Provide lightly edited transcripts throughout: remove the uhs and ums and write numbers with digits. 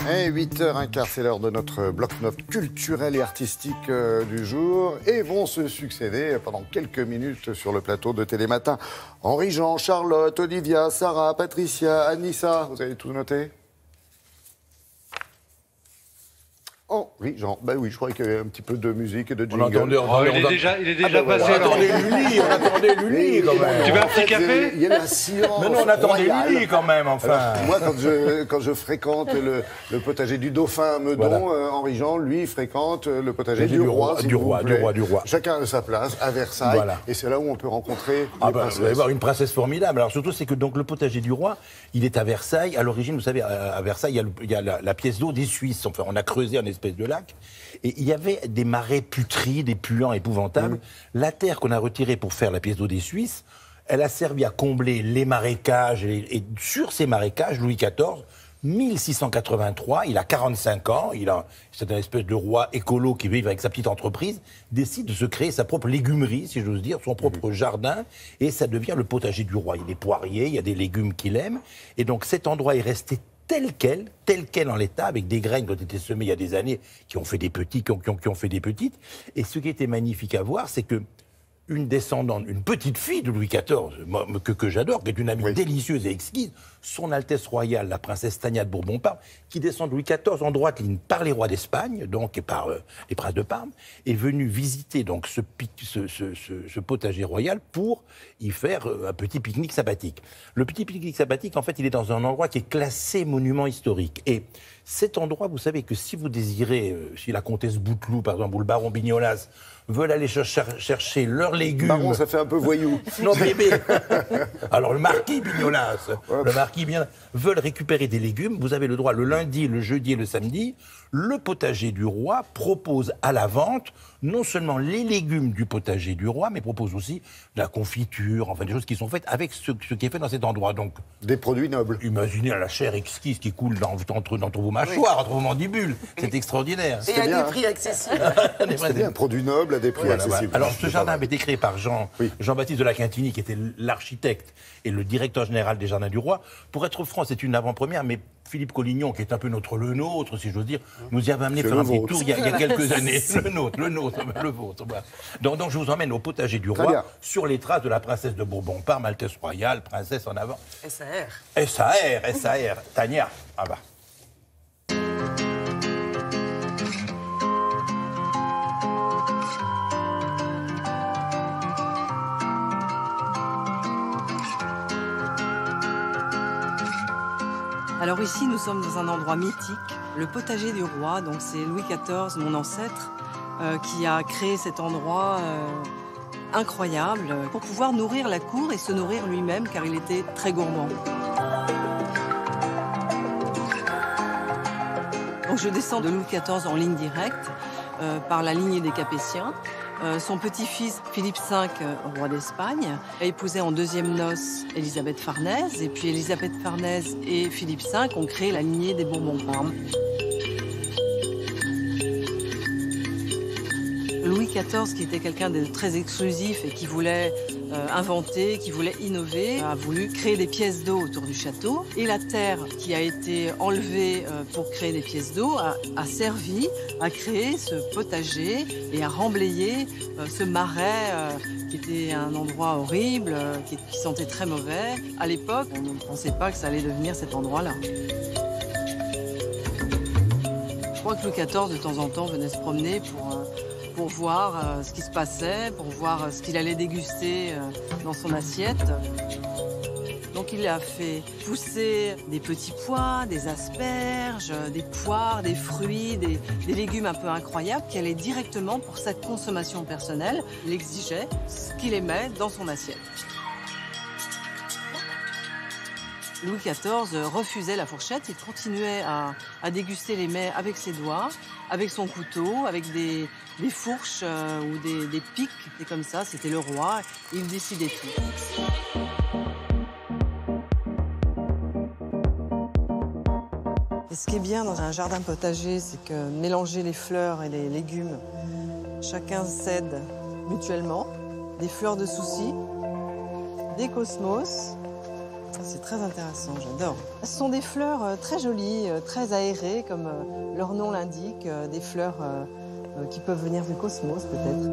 Et 8h15, c'est l'heure de notre bloc-notes culturel et artistique du jour. Et vont se succéder pendant quelques minutes sur le plateau de Télématin Henri-Jean, Charlotte, Olivia, Sarah, Patricia, Anissa. Vous avez tout noté ? Henri-Jean, ben oui, je croyais qu'il y avait un petit peu de musique et de jingle. Il est déjà passé. On attendait Lully quand même. Tu veux un petit café ? Il y a la silence. Mais non, on attendait Lully quand même, enfin. Alors, moi, quand je fréquente le potager du Dauphin à Meudon, voilà. Henri-Jean, lui, fréquente le potager du roi. Du roi. Chacun a sa place à Versailles. Voilà. Et c'est là où on peut rencontrer les princesses. Vous allez voir une princesse formidable. Alors surtout, c'est que donc, le potager du roi, il est à Versailles. À l'origine, vous savez, à Versailles, il y a la pièce d'eau des Suisses. Enfin, on a creusé un espèce de lac. Et il y avait des marais putrides et puants épouvantables. La terre qu'on a retirée pour faire la pièce d'eau des Suisses, elle a servi à combler les marécages. Et sur ces marécages, Louis XIV, 1683, il a 45 ans, c'est un espèce de roi écolo qui vit avec sa petite entreprise, décide de se créer sa propre légumerie, si j'ose dire, son propre jardin, et ça devient le potager du roi. Il y a des poiriers, il y a des légumes qu'il aime, et donc cet endroit est resté tel quel en l'état, avec des graines qui ont été semées il y a des années, qui ont fait des petits, qui ont fait des petites. Et ce qui était magnifique à voir, c'est que une descendante, une petite fille de Louis XIV, que j'adore, qui est une amie délicieuse et exquise, son Altesse royale, la princesse Tania de Bourbon-Parme, qui descend de Louis XIV en droite ligne par les rois d'Espagne, donc et par les princes de Parme, est venue visiter donc ce potager royal pour y faire un petit pique-nique sympathique. Le petit pique-nique sympathique, en fait, il est dans un endroit qui est classé monument historique. Et cet endroit, vous savez que si vous désirez, si la comtesse Bouteloup, par exemple, ou le baron Bignolas, veulent aller chercher leurs légumes... Baron, ça fait un peu voyou. Non, bébé. Alors, le marquis Bignolas, le marquis Bignolas, veulent récupérer des légumes. Vous avez le droit le lundi, le jeudi et le samedi. Le potager du roi propose à la vente non seulement les légumes du potager du roi, mais propose aussi de la confiture, enfin des choses qui sont faites avec ce qui est fait dans cet endroit. Donc, des produits nobles. Imaginez la chair exquise qui coule entre vos mâchoires, entre vos mandibules. C'est extraordinaire. Et à des prix accessibles. C'est bien, un produit noble à des prix accessibles. Alors, ce jardin avait été créé par Jean-Baptiste de la Quintigny, qui était l'architecte et le directeur général des Jardins du Roi. Pour être franc, c'est une avant-première, mais Philippe Collignon, qui est un peu le nôtre, si j'ose dire, nous y avait amené faire un petit tour il y a quelques années. Le vôtre. Voilà. Donc, je vous emmène au potager du roi, sur les traces de la princesse de Bourbon-Parme, Altesse royale, princesse en avant. SAR. Tania. Ah bah. Alors ici, nous sommes dans un endroit mythique, le potager du roi. Donc c'est Louis XIV, mon ancêtre, qui a créé cet endroit incroyable pour pouvoir nourrir la cour et se nourrir lui-même, car il était très gourmand. Donc je descends de Louis XIV en ligne directe par la lignée des Capétiens. Son petit-fils, Philippe V, roi d'Espagne, a épousé en deuxième noces Élisabeth Farnèse. Et puis Élisabeth Farnèse et Philippe V ont créé la lignée des Bourbon-Parme. Louis XIV, qui était quelqu'un de très exclusif et qui voulait inventer, qui voulait innover, a voulu créer des pièces d'eau autour du château. Et la terre qui a été enlevée pour créer des pièces d'eau a servi à créer ce potager et à remblayer ce marais qui était un endroit horrible, qui sentait très mauvais. À l'époque, on ne pensait pas que ça allait devenir cet endroit-là. Je crois que Louis XIV, de temps en temps, venait se promener pour voir ce qui se passait, pour voir ce qu'il allait déguster dans son assiette. Donc il a fait pousser des petits pois, des asperges, des poires, des fruits, des légumes un peu incroyables qui allaient directement pour sa consommation personnelle. Il exigeait ce qu'il aimait dans son assiette. Louis XIV refusait la fourchette, il continuait à déguster les mets avec ses doigts, avec son couteau, avec des fourches ou des pics, et comme ça, c'était le roi, il décidait tout. Et ce qui est bien dans un jardin potager, c'est que mélanger les fleurs et les légumes, chacun cède mutuellement, des fleurs de soucis, des cosmos. C'est très intéressant, j'adore. Ce sont des fleurs très jolies, très aérées, comme leur nom l'indique, des fleurs qui peuvent venir du cosmos peut-être.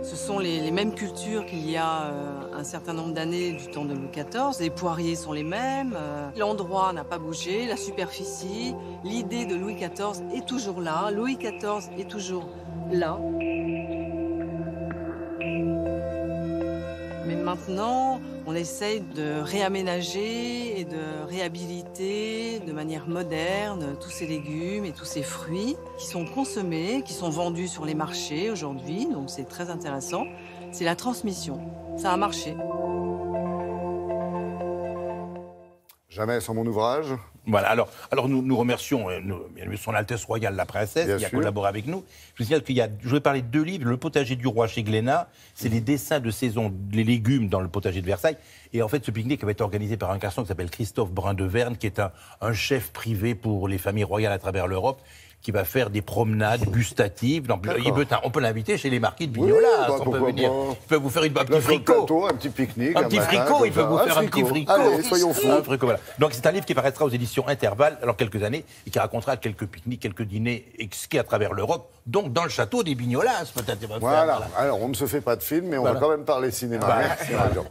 Ce sont les mêmes cultures qu'il y a un certain nombre d'années du temps de Louis XIV. Les poiriers sont les mêmes, l'endroit n'a pas bougé, la superficie. L'idée de Louis XIV est toujours là, Louis XIV est toujours là. Mais maintenant, on essaye de réaménager et de réhabiliter de manière moderne tous ces légumes et tous ces fruits qui sont consommés, qui sont vendus sur les marchés aujourd'hui, donc c'est très intéressant. C'est la transmission. Ça a marché. Jamais sans mon ouvrage. Voilà, alors nous remercions son Altesse Royale la Princesse Bien qui a sûr. collaboré avec nous. Je vous signale je vais parler de 2 livres. Le potager du roi chez Glénat, c'est les dessins de saison, les légumes dans le potager de Versailles. Et en fait, ce pique-nique avait été organisé par un garçon qui s'appelle Christophe Brun-de-Verne, qui est un chef privé pour les familles royales à travers l'Europe, qui va faire des promenades gustatives. Donc, on peut l'inviter chez les marquis de Vignola. Oui, on peut venir. pas. Il peut vous faire un petit Là, sur le fricot. plateau, un petit pique-nique. Un petit matin, fricot, il peut comme vous ça. faire un petit fricot. Allez, soyons fous. Un fricot, voilà. Donc c'est un livre qui paraîtra aux éditions Intervalle, alors quelques années, et qui racontera quelques pique-niques, quelques dîners exquis à travers l'Europe, donc dans le château des Vignolas, peut-être. Voilà. Alors, on ne se fait pas de film, mais on va quand même parler cinéma. Voilà. Merci, Marion.